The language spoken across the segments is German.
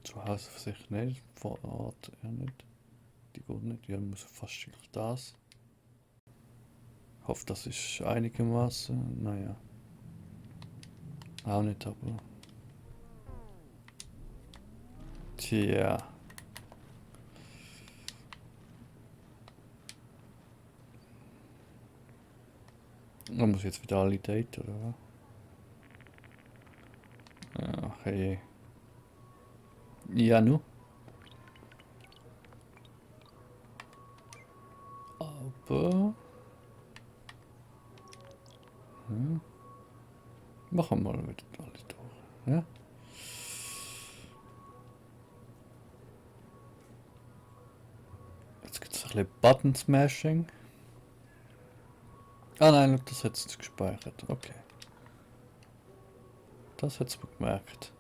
Zu Hause für sich nicht, vor Ort ja nicht. Die geht nicht, ja, muss fast wirklich das. Ich hoffe, das ist einigermaßen, naja. Auch nicht, aber. Tja. Man muss jetzt wieder alle daten, oder was? Ach hey. Ja, nu. Aber. Machen wir mal wieder alle durch. Ja? Jetzt gibt es ein bisschen Button Smashing. Ah nein, look, das hat es gespeichert. Okay. Das hat es gemerkt.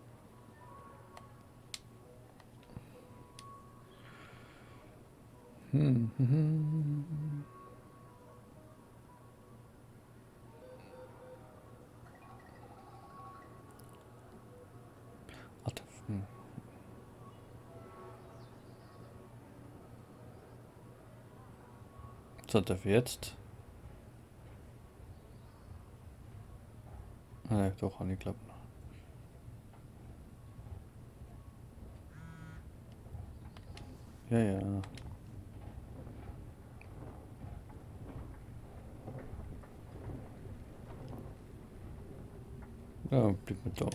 Warte. So, darf ich jetzt? Ah, ne, doch, habe ich glaube noch. Ja, ja. Ja, blieb mir da.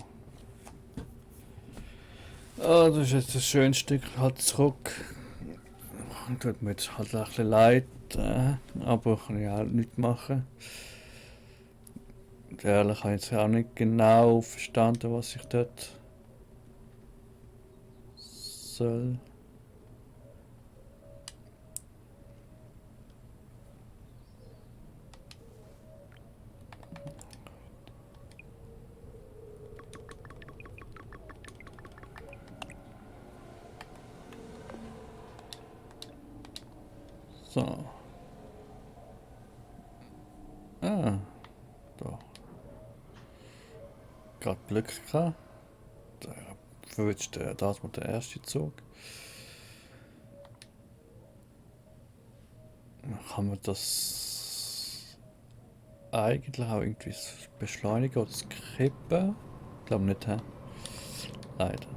Ah, das ist jetzt ein schönes Stück halt zurück. Tut mir jetzt halt ein bisschen leid, aber kann ich halt nicht machen. Und ehrlich habe ich jetzt auch nicht genau verstanden, was ich dort soll. So. Ah, da. Gerade Glück gehabt. Da verwünscht das mit der erste Zug. Dann kann man das eigentlich auch irgendwie beschleunigen oder skippen. Ich glaube nicht, hä? Leider.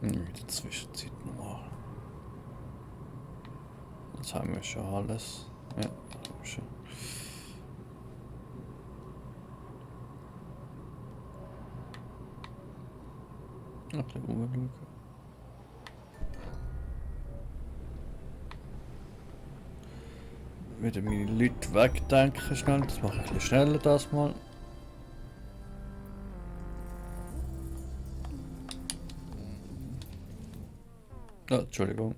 In der Zwischenzeit nochmal. Jetzt haben wir schon alles. Ja, haben wir schon. Ein bisschen umschauen. Wieder meine Leute wegdenken schnell. Das mache ich ein bisschen schneller das mal. Oh, Entschuldigung.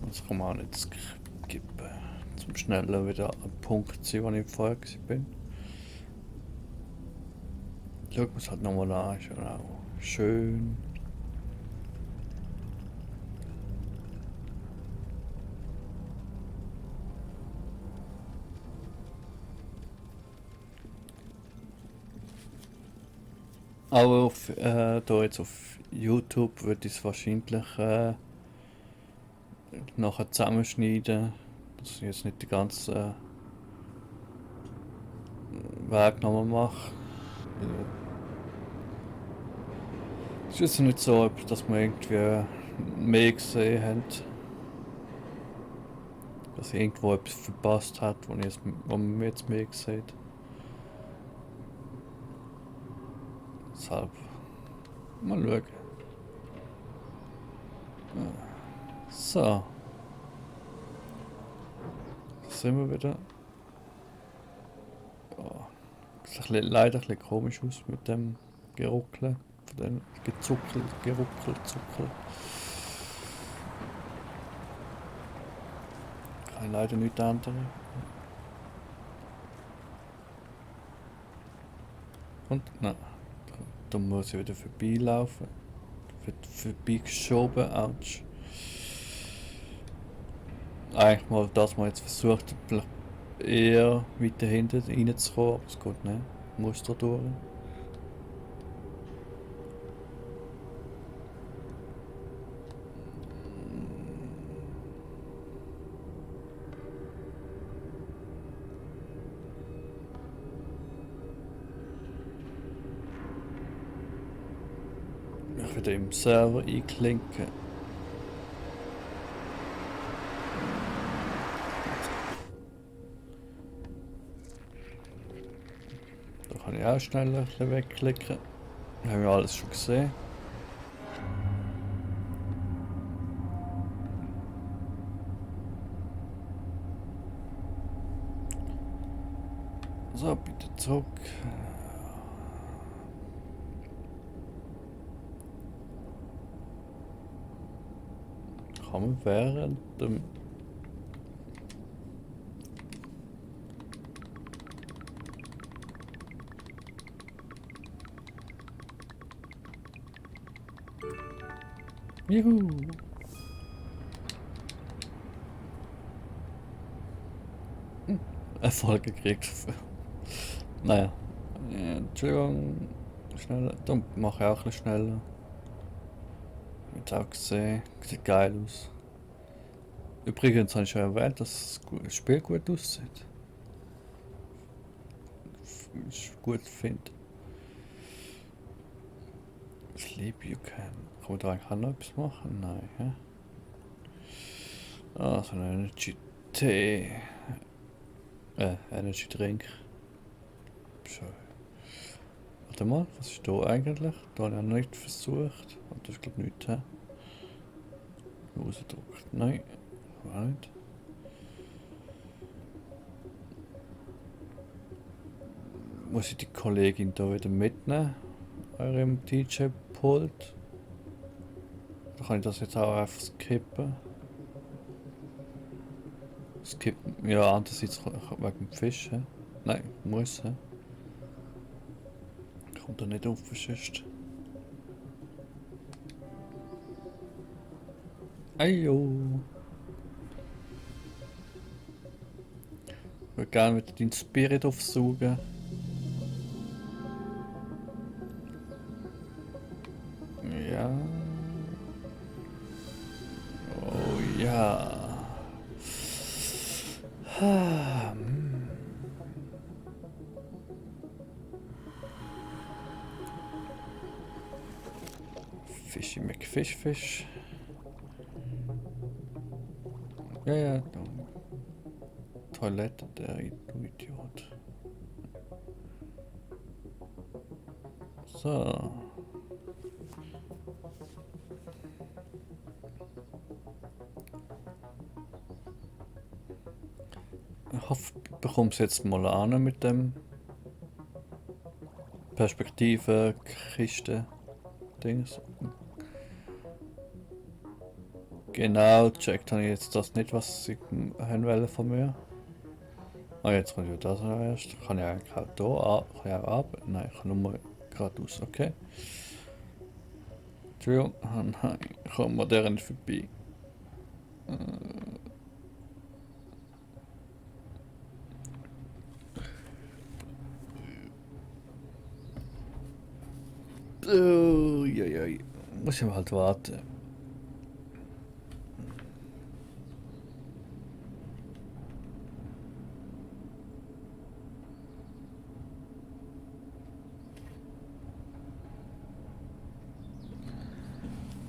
Das kann man auch nicht skippen. Zum schneller wieder am Punkt sein, wo ich vorher bin. Schauen wir es halt nochmal an. Ist ja auch schön. Aber auf, da jetzt auf YouTube würde ich es wahrscheinlich nachher zusammenschneiden, dass ich jetzt nicht die ganze Weg nochmal mache. Es ist jetzt nicht so, dass man irgendwie mehr gesehen hat. Dass irgendwo etwas verpasst hat, wo man jetzt mehr sieht. Deshalb mal schauen. So. Da sind wir wieder. Oh. Sieht leider ein bisschen komisch aus mit dem Geruckeln. Von dem Gezuckel, Geruckel, Zuckel. Kann ich leider nicht ändern. Und nein. Da muss ich wieder vorbeilaufen. Wird vorbeigeschoben, ouch. Eigentlich mal das mal jetzt versucht, vielleicht eher weiter hinten reinzukommen, aber es geht nicht. Muss da durch. Ich wieder im Server einklinken. Da kann ich auch schnell ein bisschen wegklicken. Haben wir alles schon gesehen. So, bitte zurück. Kann man während dem... Juhu! Erfolg gekriegt. Naja. Entschuldigung. Schneller. Dann mache ich auch ein bisschen schneller. Jetzt auch gesehen. Sieht geil aus. Übrigens habe ich schon erwähnt, dass das Spiel gut aussieht. Ich gut finde. Sleep you can. Kann man da eigentlich auch noch etwas machen? Nein, hä? Ah, so ein Energy Tee. Energy Drink. Schön. Warte mal, was ist da eigentlich? Da habe ich noch nicht versucht. Das ist glaube ich nichts, hä? Rausgedruckt. Nein, war nicht. Muss ich die Kollegin da wieder mitnehmen? Eurem DJ-Pult? Oder kann ich das jetzt auch einfach skippen? Skippen? Ja, andererseits wegen dem Fisch, hä? Nein, muss, hä? Kommt da nicht auf, sonst. Ayo! Ich würde gerne wieder deinen Spirit aufsaugen. Ja. Oh ja. Fishy McFish. Ja, ja. Toilette, der Idiot. So. Ich hoffe, ich bekomme es jetzt mal an mit dem Perspektive-Kiste-Dings. Genau, checkt habe ich jetzt das nicht, was sie haben wollen von mir. Ah, jetzt kommt ja das erst. Kann ich eigentlich auch da kann ich auch ab? Nein, ich kann nur geradeaus, okay. Entschuldigung, nein, ich komme der nicht vorbei. Uiuiui. Muss ich halt warten.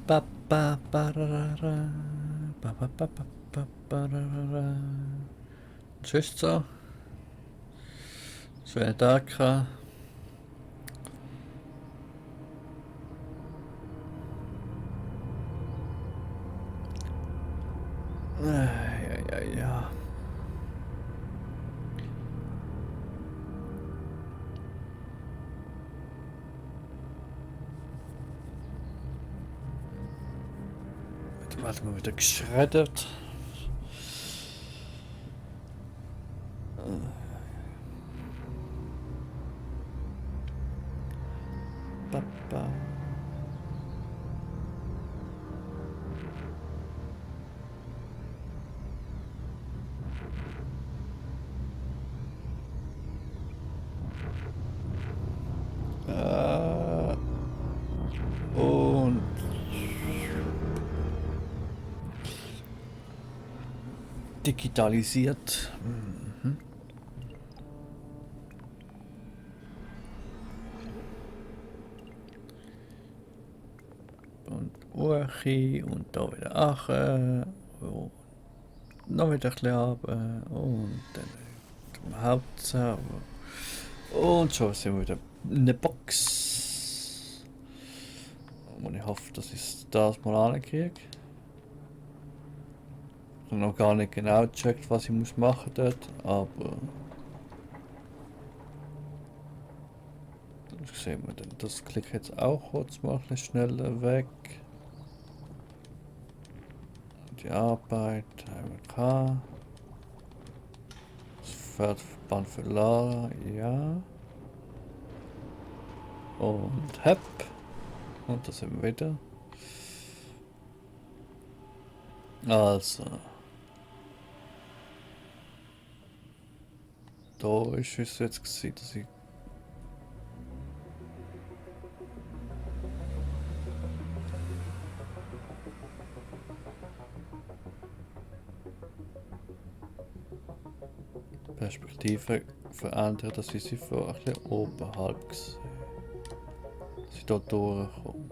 Ba ba ba ra ra ba ba ba ba ba ba ra ra. Tschüss so. Schönen Tag. Ja. Warte mal, wieder geschreddert. Papa. Und digitalisiert. Mhm. Und Urchi und da wieder Ache. Und noch wieder ein bisschen runter. Und dann zum Hauptserver. Und schon sind wir wieder in der Box. Und ich hoffe, dass ich das mal ankriege. Ich habe noch gar nicht genau gecheckt, was ich muss machen dort, aber das sehen wir dann. Das klicke ich jetzt auch kurz mal ein bisschen schneller weg. Die Arbeit, AMK. Das Pferdverband für Lara, ja. Und Hep. Und das sind wir wieder. Also. Da ist es jetzt gewesen, dass ich Perspektive verändern, dass ich sie von ein bisschen oberhalb sehe. Dass ich da durchkomme.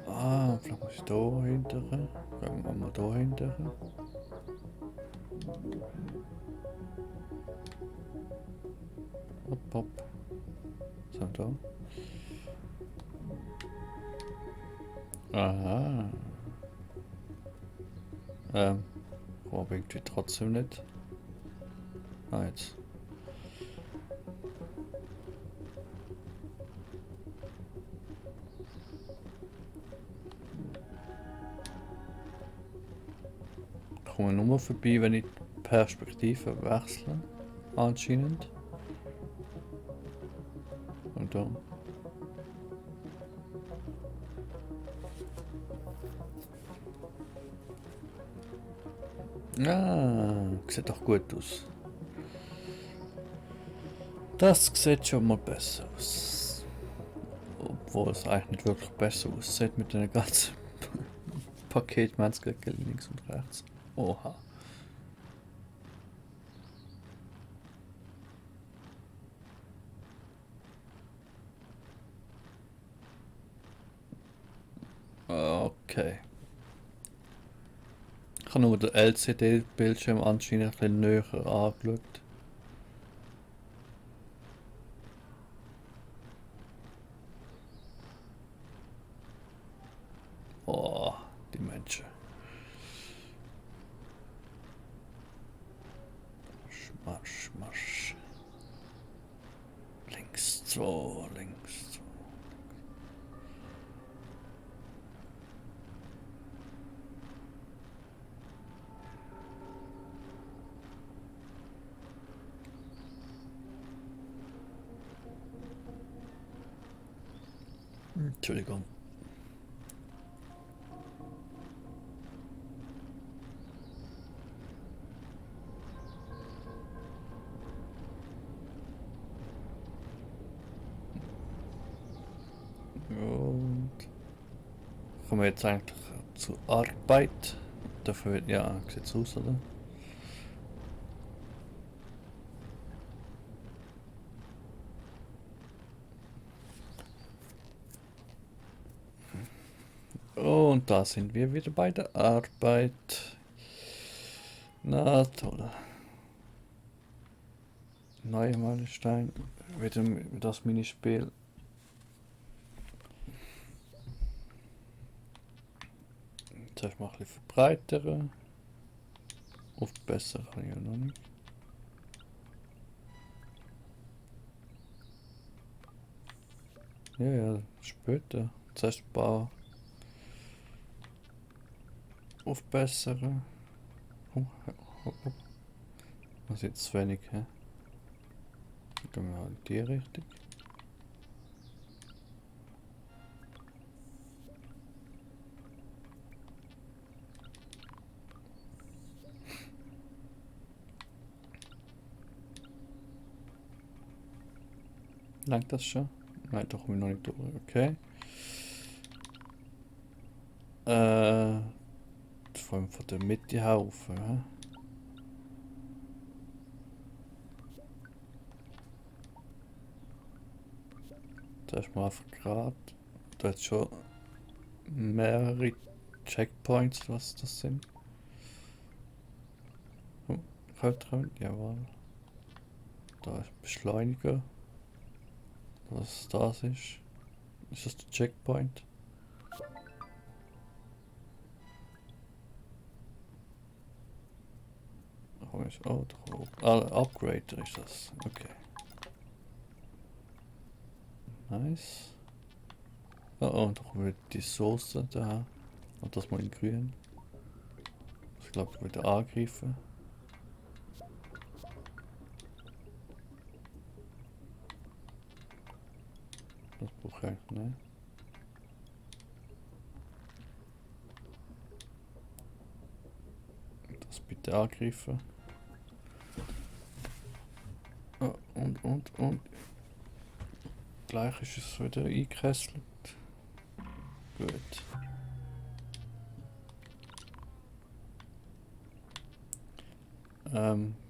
Ah, vielleicht muss ich da hinterher. Gehen wir mal da hinterher. Hopp, hopp. Was haben wir da? Aha. Aber irgendwie trotzdem nicht. Ah, jetzt. Ich komme nur vorbei, wenn ich die Perspektive wechsle. Anscheinend. Und dann. Ah, sieht doch gut aus. Das sieht schon mal besser aus. Obwohl es eigentlich nicht wirklich besser aussieht mit den ganzen Paketmenschen links und rechts. Oha. Okay. Ich habe nur den LCD-Bildschirm anscheinend ein bisschen näher angeschaut. Oh, die Menschen. Marsch, Marsch. Links 2, links 2. Entschuldigung. Und kommen wir jetzt eigentlich zur Arbeit. Dafür, ja, sieht's aus, oder? Und da sind wir wieder bei der Arbeit. Na toll. Neue Meilenstein. Wieder das Minispiel. Zuerst mal ein bisschen verbreitern. Auf besser kann ich ja noch nicht. Ja, ja, später. Zuerst ein paar aufbessern. Oh, oh, oh. Das ist jetzt zu wenig, hä? Dann gehen wir halt in die Richtung. Langt das schon? Nein, doch noch nicht durch. Okay. Vor allem von der Mitte auf. Ja? Da ist man einfach gerade. Da hat schon mehrere Checkpoints, was das sind. Oh, Kaltrein, jawohl. Da ist Beschleuniger. Was das ist. Ist das der Checkpoint? Oh, Upgrader ist das. Okay. Nice. Oh, und doch wieder die Soße da. Und das mal in grün. Ich glaube, ich wieder angreifen. Das brauche ich nicht. Das bitte angreifen. Oh, und. Gleich ist es wieder eingekesselt. Gut.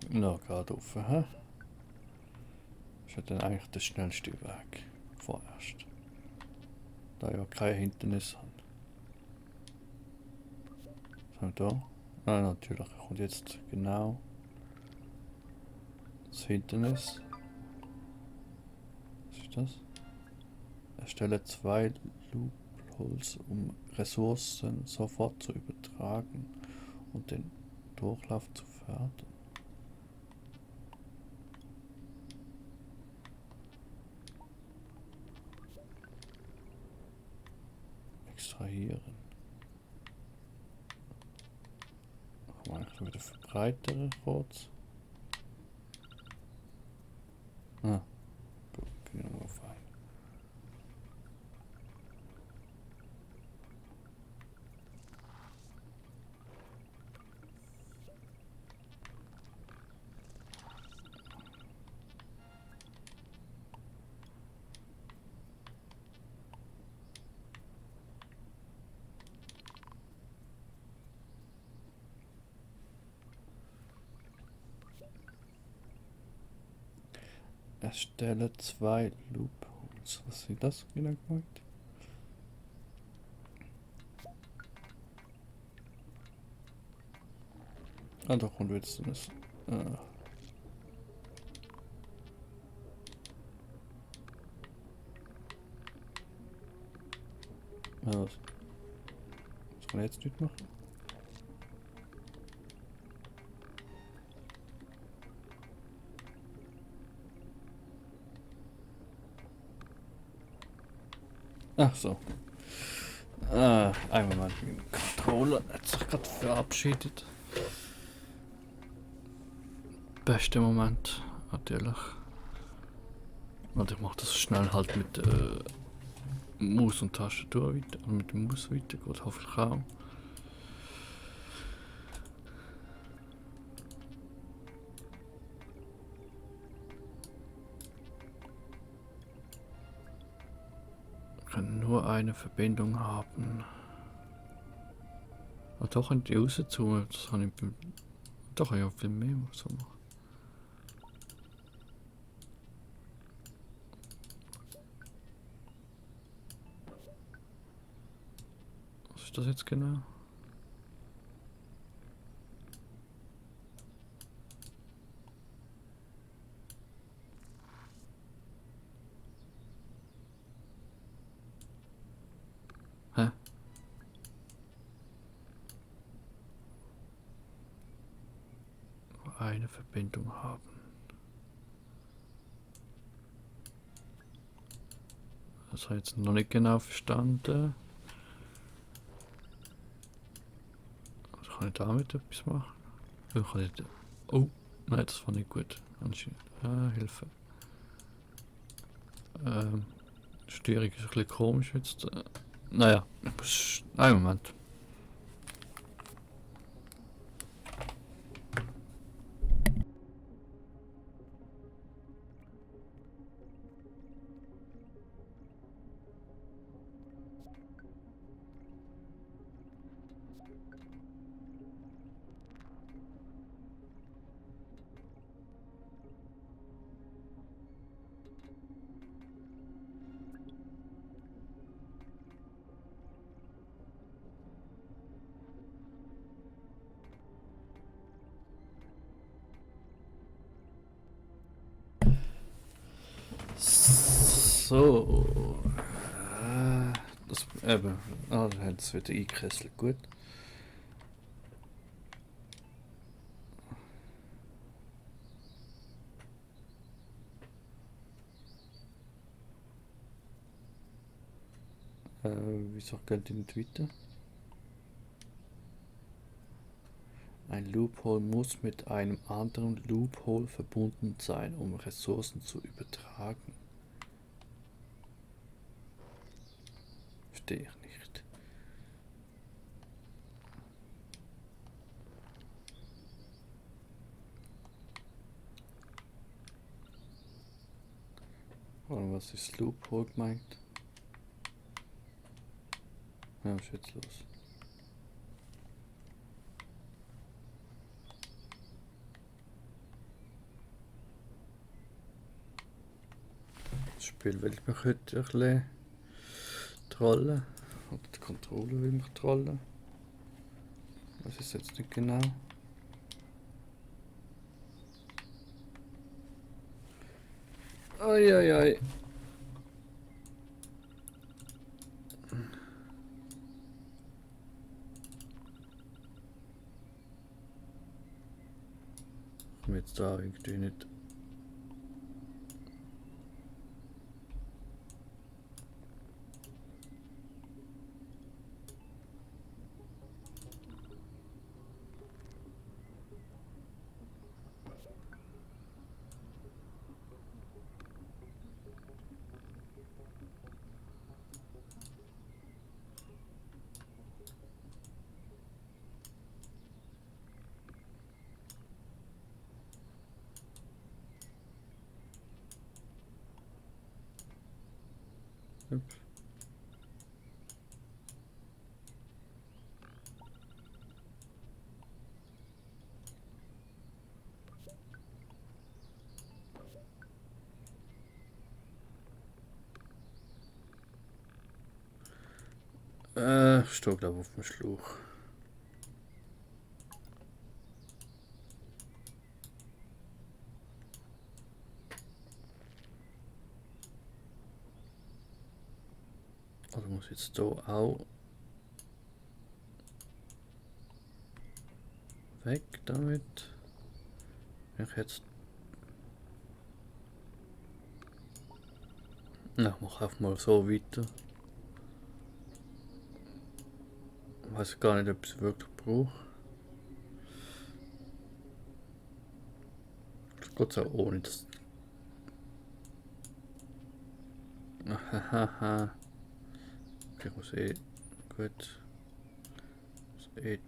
Noch gerade auf, hä? Ist ja dann eigentlich der schnellste Weg. Vorerst. Da ja kein Hindernis haben. Was haben wir da? Ah, natürlich kommt jetzt genau das Hindernis. Was ist das? Erstelle 2 Loopholes, um Ressourcen sofort zu übertragen und den Durchlauf zu fördern. Extrahieren. Machen wir wieder verbreitere kurz. Ah, gut, gehen wir auf ein. Erstelle 2 Loopholes. Was sind das genau gemeint? Ah, doch, und jetzt das. Was? Was kann ich jetzt nicht machen? Ach so. Einmal mal den Controller hat sich gerade verabschiedet. Beste Moment, natürlich. Und ich mache das schnell halt mit Maus und Tastatur weiter. Und mit der Maus weiter geht hoffentlich auch. Wir können nur eine Verbindung haben. Ah, doch, und die raus zu. Das habe ich doch ja viel mehr so machen. Was ist das jetzt genau? Hä? Eine Verbindung haben. Das habe ich jetzt noch nicht genau verstanden. Also kann ich damit etwas machen? Oh, nein, das war nicht gut. Anscheinend. Hilfe. Steuerung ist ein bisschen komisch jetzt. Naja, einen Moment. So. Das eben. Ah, da hat es wieder eingekesselt. Gut. Wieso geht die nicht weiter? Ein Loophole muss mit einem anderen Loophole verbunden sein, um Ressourcen zu übertragen. Verstehe ich nicht. Und was ist Loophole gemeint? Ja, was ist jetzt los? Das Spiel will mich heute ein bisschen trollen. Oder der Controller will mich trollen. Das ist jetzt nicht genau. Eieiei. Ich komme jetzt da irgendwie nicht. Ups. Ich stehe glaube auf dem Schlauch. Also muss jetzt hier auch weg damit. Ich jetzt. Na, mach einfach mal so weiter. Ich weiß gar nicht, ob ich es wirklich brauche. Das geht auch ohne das. Hahaha. Okay, ich muss eh. Gut. Ich muss eh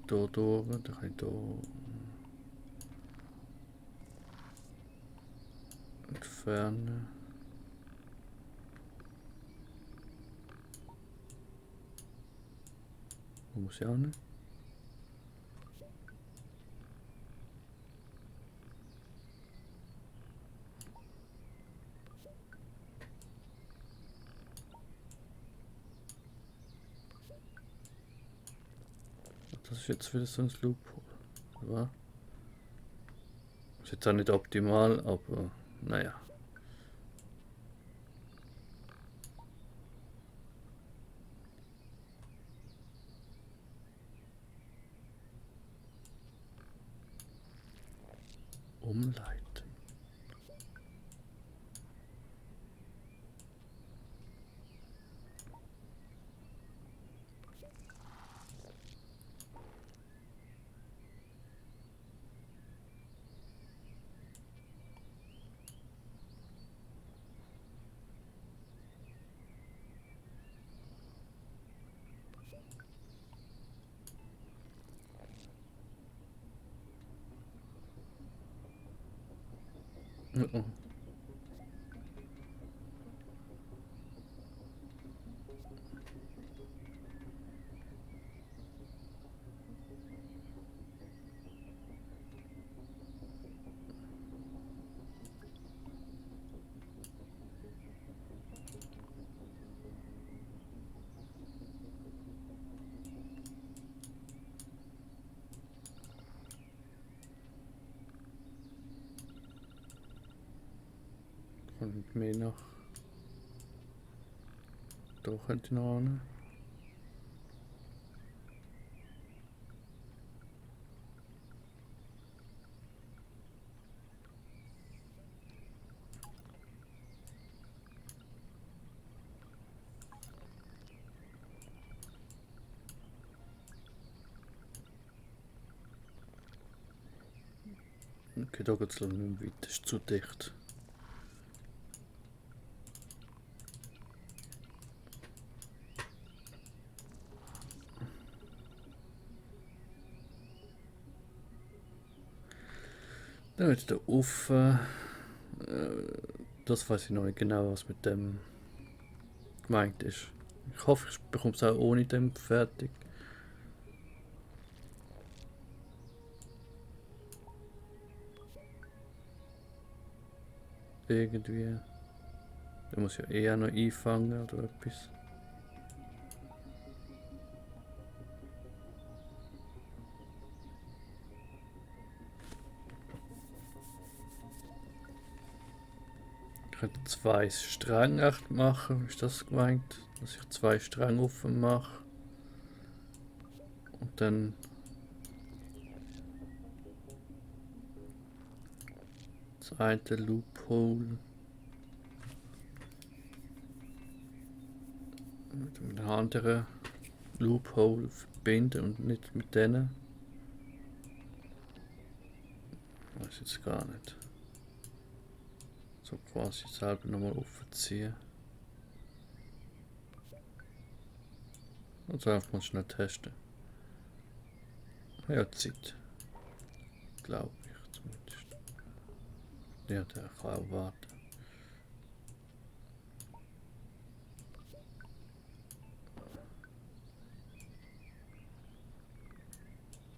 hier durch. Dann kann ich hier entfernen. Muss ich auch nicht. Das ist jetzt wieder so ein Loophole. Oder? Ist jetzt auch nicht optimal, aber naja. Umleiten. Mhm. Und mehr noch. Da könnte ich noch hin. Okay, da geht es nicht mehr weiter, das ist zu dicht. Dann wird der Ofen. Das weiß ich noch nicht genau, was mit dem gemeint ist. Ich hoffe, ich bekomme es auch ohne dem fertig. Irgendwie. Der muss ja eher noch einfangen oder etwas. Ich könnte 2 Stränge echt machen, ist das gemeint? Dass ich 2 Stränge offen mache. Und dann das eine Loophole mit dem anderen Loophole verbinden und nicht mit denen. Weiß jetzt gar nicht. So quasi selber nochmal aufziehen. Und so einfach mal schnell testen. Ja, Zeit. Glaube ich zumindest. Ja, der kann auch warten.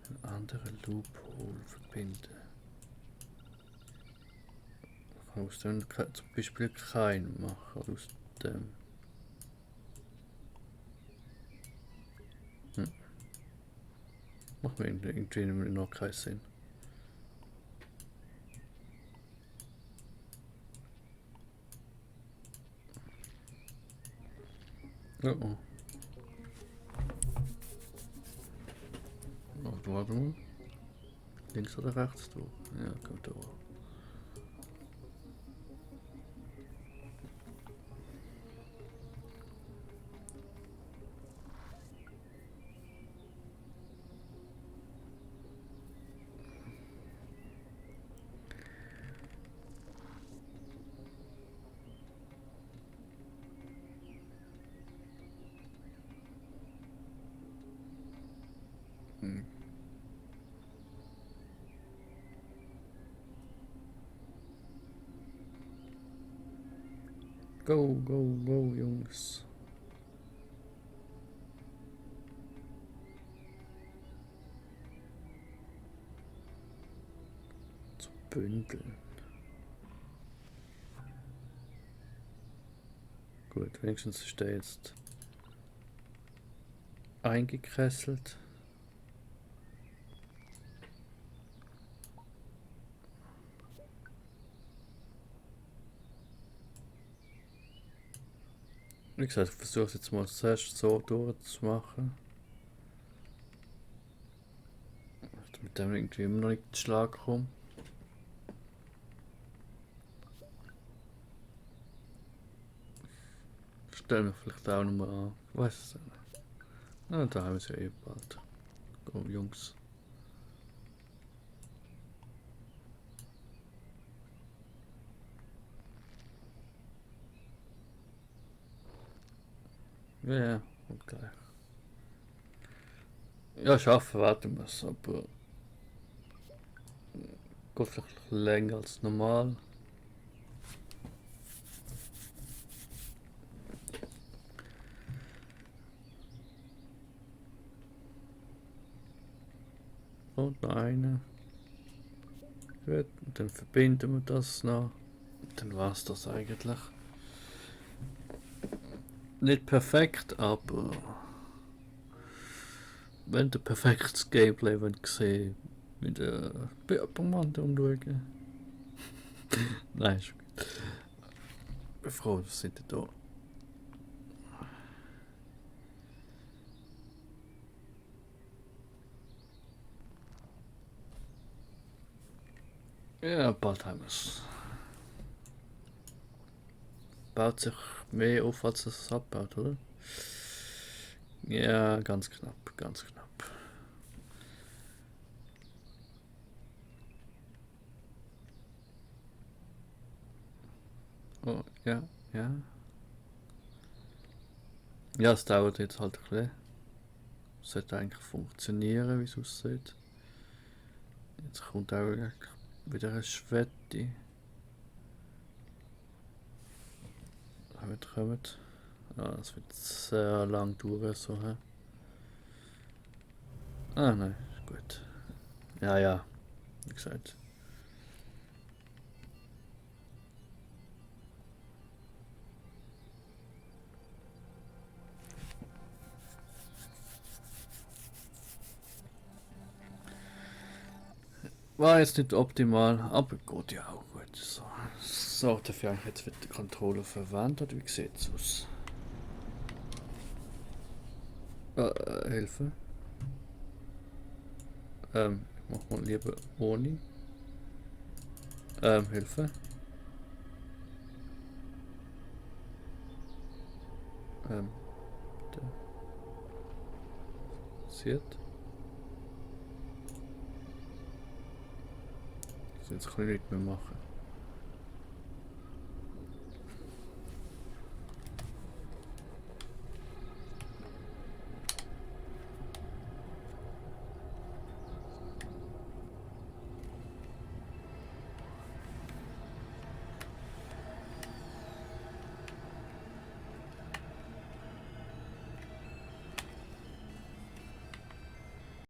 Einen anderen Loophole verbinden. Ich kann aus dem zum Beispiel keinen machen. Aus dem. Macht mir irgendwie noch keinen Sinn. Oh oh. Warte mal. Links oder rechts durch? Ja, kommt da. Go, go, go, Jungs. Zu bündeln. Gut, wenigstens ist der jetzt eingekesselt. Wie gesagt, ich versuche es jetzt mal zuerst so durchzumachen. Mit dem irgendwie immer noch nicht in Schlag komme. Stellen wir vielleicht auch nochmal an. Ich weiß es nicht. Na, da haben wir es ja eh bald. Go, Jungs. Ja, okay. Ja, schaffen warten wir es, aber geht vielleicht länger als normal. Und noch eine. Gut, und dann verbinden wir das noch. Und dann war es das eigentlich. Nicht perfekt, aber wenn ihr perfektes Gameplay sehen wollt, mit bei jemandem anschauen. Nein, ist gut. bin froh, dass sind da. Ja, bald haben wir es. Baut sich mehr auf, als es abbaut, oder? Ja, ganz knapp, ganz knapp. Oh, ja, ja. Ja, es dauert jetzt halt ein bisschen. Sollte eigentlich funktionieren, wie es aussieht. Jetzt kommt auch wieder eine Schwette. Kommt. Ah, es wird sehr lang dauern, so. He? Ah, nein, ist gut. Ja, ja, wie gesagt. War jetzt nicht optimal, aber gut, ja, auch gut. So, so dafür eigentlich jetzt wird der Controller verwendet, oder wie sieht es aus? Hilfe. Ich mach mal lieber ohne. Hilfe. Ähm, bitte. Passiert. Jetzt kann ich nicht mehr machen.